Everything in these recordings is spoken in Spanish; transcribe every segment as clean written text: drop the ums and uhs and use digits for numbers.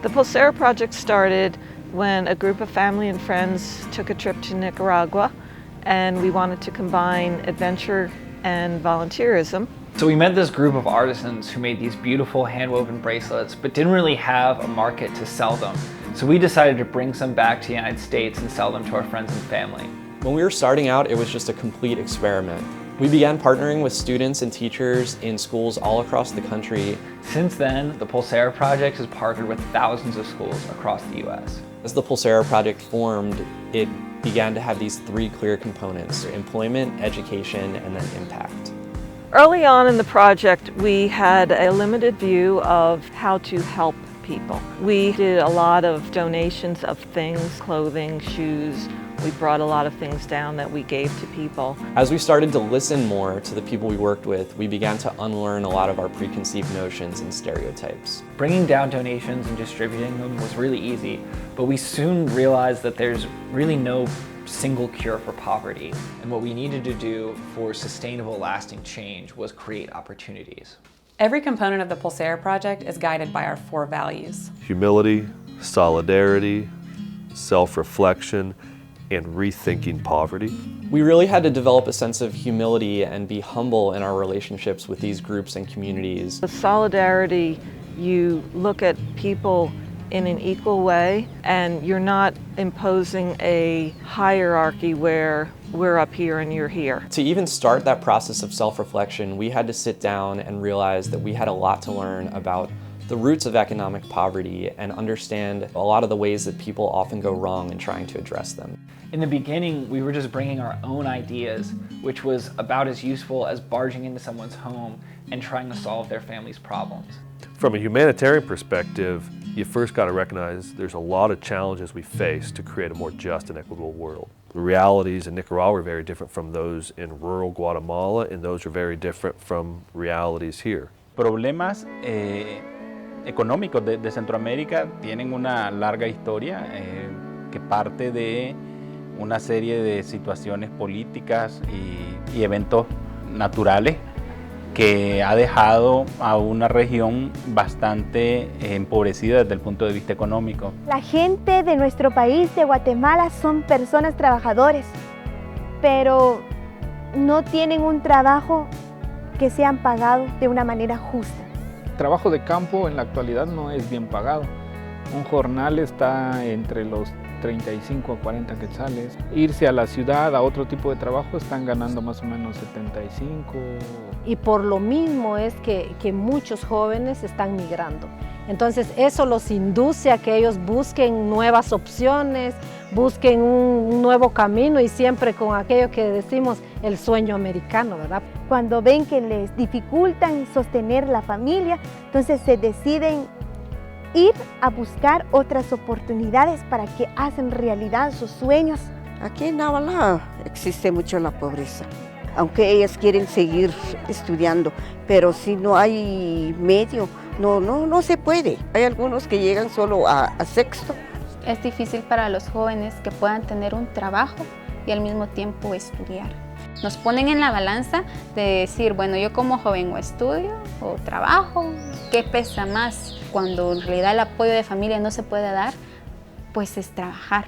The Pulsera Project started when a group of family and friends took a trip to Nicaragua, and we wanted to combine adventure and volunteerism. So we met this group of artisans who made these beautiful hand-woven bracelets but didn't really have a market to sell them. So we decided to bring some back to the United States and sell them to our friends and family. When we were starting out, it was just a complete experiment. We began partnering with students and teachers in schools all across the country. Since then, the Pulsera Project has partnered with thousands of schools across the US. As the Pulsera Project formed, it began to have these three clear components: employment, education, and then impact. Early on in the project, we had a limited view of how to help people. We did a lot of donations of things, clothing, shoes. We brought a lot of things down that we gave to people. As we started to listen more to the people we worked with, we began to unlearn a lot of our preconceived notions and stereotypes. Bringing down donations and distributing them was really easy, but we soon realized that there's really no single cure for poverty. And what we needed to do for sustainable, lasting change was create opportunities. Every component of the Pulsera Project is guided by our 4 values: humility, solidarity, self-reflection, and rethinking poverty. We really had to develop a sense of humility and be humble in our relationships with these groups and communities. With solidarity, you look at people in an equal way, and you're not imposing a hierarchy where we're up here and you're here. To even start that process of self-reflection, we had to sit down and realize that we had a lot to learn about the roots of economic poverty and understand a lot of the ways that people often go wrong in trying to address them. In the beginning, we were just bringing our own ideas, which was about as useful as barging into someone's home and trying to solve their family's problems. From a humanitarian perspective, you first got to recognize there's a lot of challenges we face to create a more just and equitable world. The realities in Nicaragua are very different from those in rural Guatemala, and those are very different from realities here. Problemas económicos de Centroamérica tienen una larga historia que parte de una serie de situaciones políticas y eventos naturales que ha dejado a una región bastante empobrecida desde el punto de vista económico. La gente de nuestro país, de Guatemala, son personas trabajadores, pero no tienen un trabajo que sean pagados de una manera justa. El trabajo de campo en la actualidad no es bien pagado. Un jornal está entre los 35 a 40 quetzales. Irse a la ciudad a otro tipo de trabajo están ganando más o menos 75. Y por lo mismo es que muchos jóvenes están migrando. Entonces eso los induce a que ellos busquen nuevas opciones, busquen un nuevo camino y siempre con aquello que decimos el sueño americano, ¿verdad? Cuando ven que les dificultan sostener la familia, entonces se deciden ir a buscar otras oportunidades para que hacen realidad sus sueños. Aquí en Navalá existe mucho la pobreza, aunque ellas quieren seguir estudiando, pero si no hay medio, no se puede. Hay algunos que llegan solo a sexto. Es difícil para los jóvenes que puedan tener un trabajo y al mismo tiempo estudiar. Nos ponen en la balanza de decir, bueno, yo como joven o estudio o trabajo, ¿qué pesa más? Cuando en realidad el apoyo de familia no se puede dar, pues es trabajar.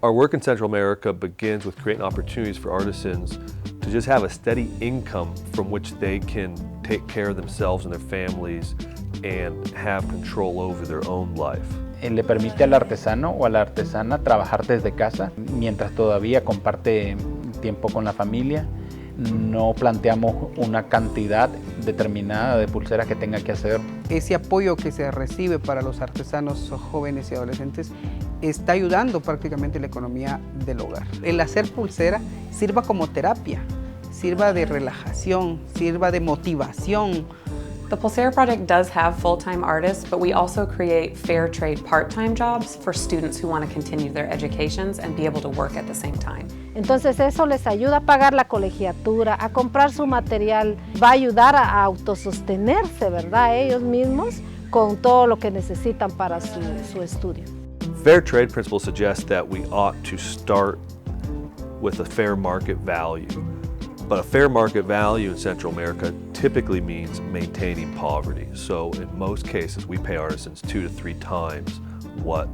Our work in Central America begins with creating opportunities for artisans to just have a steady income from which they can take care of themselves and their families and have control over their own life. Le permite al artesano o a la artesana trabajar desde casa mientras todavía comparte tiempo con la familia. No planteamos una cantidad determinada de pulseras que tenga que hacer. Ese apoyo que se recibe para los artesanos jóvenes y adolescentes está ayudando prácticamente la economía del hogar. El hacer pulsera sirva como terapia, sirva de relajación, sirva de motivación. The Pulsera Project does have full-time artists, but we also create fair trade part-time jobs for students who want to continue their educations and be able to work at the same time. Entonces eso les ayuda a pagar la colegiatura, a comprar su material, va a ayudar a autosostenerse, ¿verdad? Ellos mismos con todo lo que necesitan para su estudio. Fair trade principles suggest that we ought to start with a fair market value. But a fair market value in Central America typically means maintaining poverty. So in most cases, we pay artisans 2 to 3 times what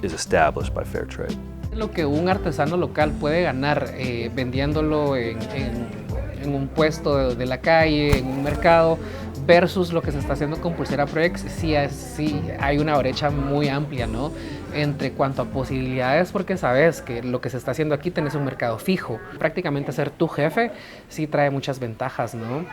is established by fair trade. Lo que un artesano local puede ganar vendiéndolo en un puesto de la calle, en un mercado, versus lo que se está haciendo con Pulsera Project, sí hay una brecha muy amplia, ¿no? Entre cuanto a posibilidades, porque sabes que lo que se está haciendo aquí tenés un mercado fijo. Prácticamente ser tu jefe sí trae muchas ventajas, ¿no?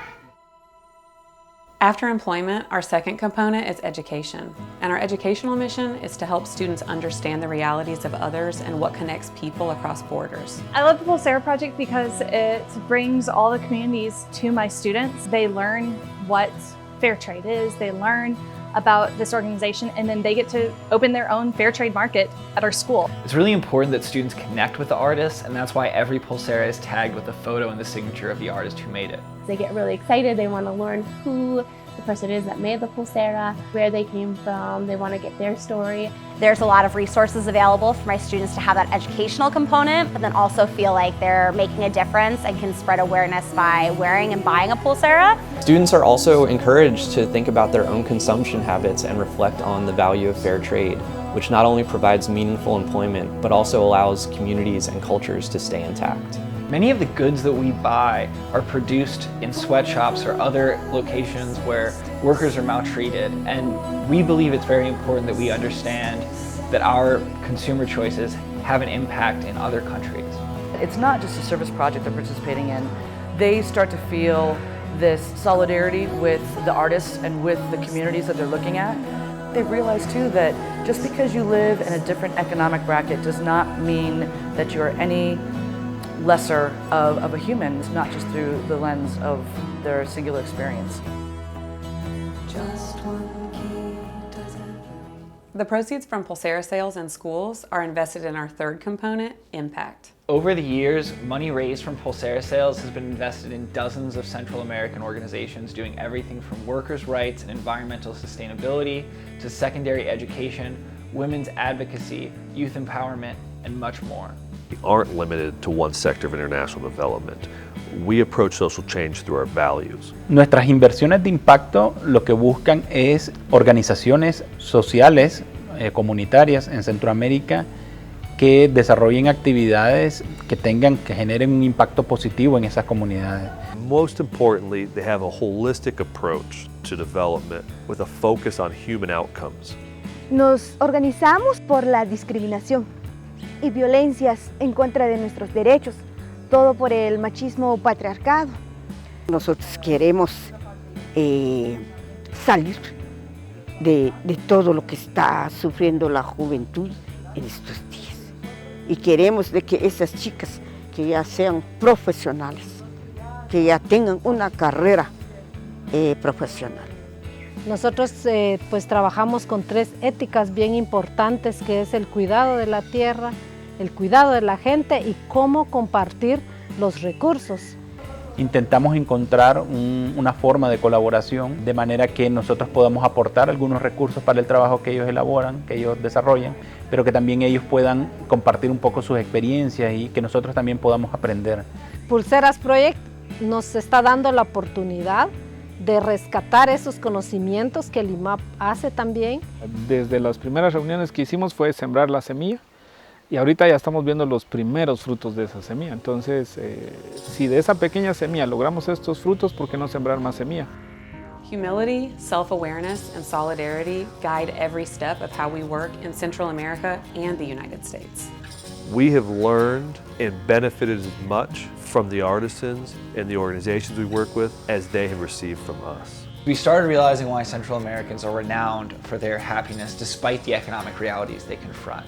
After employment, our second component is education. And our educational mission is to help students understand the realities of others and what connects people across borders. I love the Pulsera Project because it brings all the communities to my students. They learn what fair trade is, they learn about this organization, and then they get to open their own fair trade market at our school. It's really important that students connect with the artists, and that's why every Pulsera is tagged with a photo and the signature of the artist who made it. They get really excited, they want to learn who the person is that made the Pulsera, where they came from, they want to get their story. There's a lot of resources available for my students to have that educational component, but then also feel like they're making a difference and can spread awareness by wearing and buying a Pulsera. Students are also encouraged to think about their own consumption habits and reflect on the value of fair trade, which not only provides meaningful employment, but also allows communities and cultures to stay intact. Many of the goods that we buy are produced in sweatshops or other locations where workers are maltreated, and we believe it's very important that we understand that our consumer choices have an impact in other countries. It's not just a service project they're participating in. They start to feel this solidarity with the artists and with the communities that they're looking at. They realize too that just because you live in a different economic bracket does not mean that you're any lesser of a human, not just through the lens of their singular experience. The proceeds from Pulsera sales in schools are invested in our third component, impact. Over the years, money raised from Pulsera sales has been invested in dozens of Central American organizations doing everything from workers' rights and environmental sustainability to secondary education, women's advocacy, youth empowerment, and much more. We aren't limited to one sector of international development. We approach social change through our values. Nuestras inversiones de impacto lo que buscan es organizaciones sociales, comunitarias en Centroamérica que desarrollen actividades que generen un impacto positivo en esas comunidades. Most importantly, they have a holistic approach to development with a focus on human outcomes. Nos organizamos por la discriminación y violencias en contra de nuestros derechos, todo por el machismo patriarcado. Nosotros queremos salir de todo lo que está sufriendo la juventud en estos días. Y queremos de que esas chicas que ya sean profesionales, que ya tengan una carrera profesional. Nosotros pues trabajamos con 3 éticas bien importantes, que es el cuidado de la tierra, el cuidado de la gente y cómo compartir los recursos. Intentamos encontrar una forma de colaboración de manera que nosotros podamos aportar algunos recursos para el trabajo que ellos elaboran, que ellos desarrollan, pero que también ellos puedan compartir un poco sus experiencias y que nosotros también podamos aprender. Pulsera Project nos está dando la oportunidad de rescatar esos conocimientos que el IMAP hace también. Desde las primeras reuniones que hicimos fue sembrar la semilla y ahorita ya estamos viendo los primeros frutos de esa semilla. Entonces, si de esa pequeña semilla logramos estos frutos, ¿por qué no sembrar más semilla? Humility, self-awareness, and solidarity guide every step of how we work in Central America and the United States. We have learned and benefited as much from the artisans and the organizations we work with as they have received from us. We started realizing why Central Americans are renowned for their happiness despite the economic realities they confront.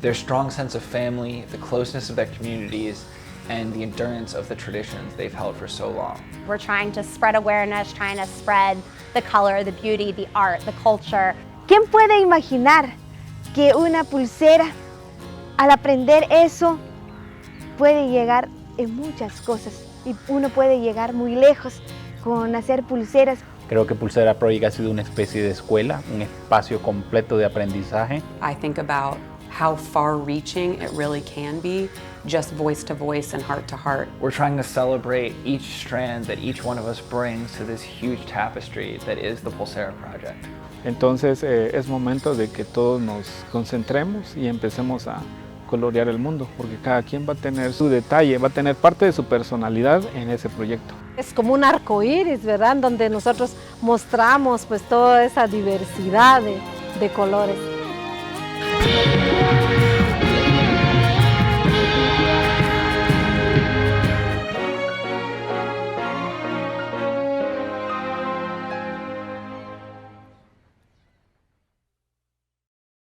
Their strong sense of family, the closeness of their communities, and the endurance of the traditions they've held for so long. We're trying to spread awareness, trying to spread the color, the beauty, the art, the culture. ¿Quién puede imaginar que una pulsera, al aprender eso, puede llegar en muchas cosas y uno puede llegar muy lejos con hacer pulseras? Creo que Pulsera Project ha sido una especie de escuela, un espacio completo de aprendizaje. I think about how far-reaching it really can be, just voice to voice and heart to heart. We're trying to celebrate each strand that each one of us brings to this huge tapestry that is the Pulsera Project. Entonces es momento de que todos nos concentremos y empecemos a colorear el mundo, porque cada quien va a tener su detalle, va a tener parte de su personalidad en ese proyecto. Es como un arco iris, ¿verdad? Donde nosotros mostramos pues toda esa diversidad de colores.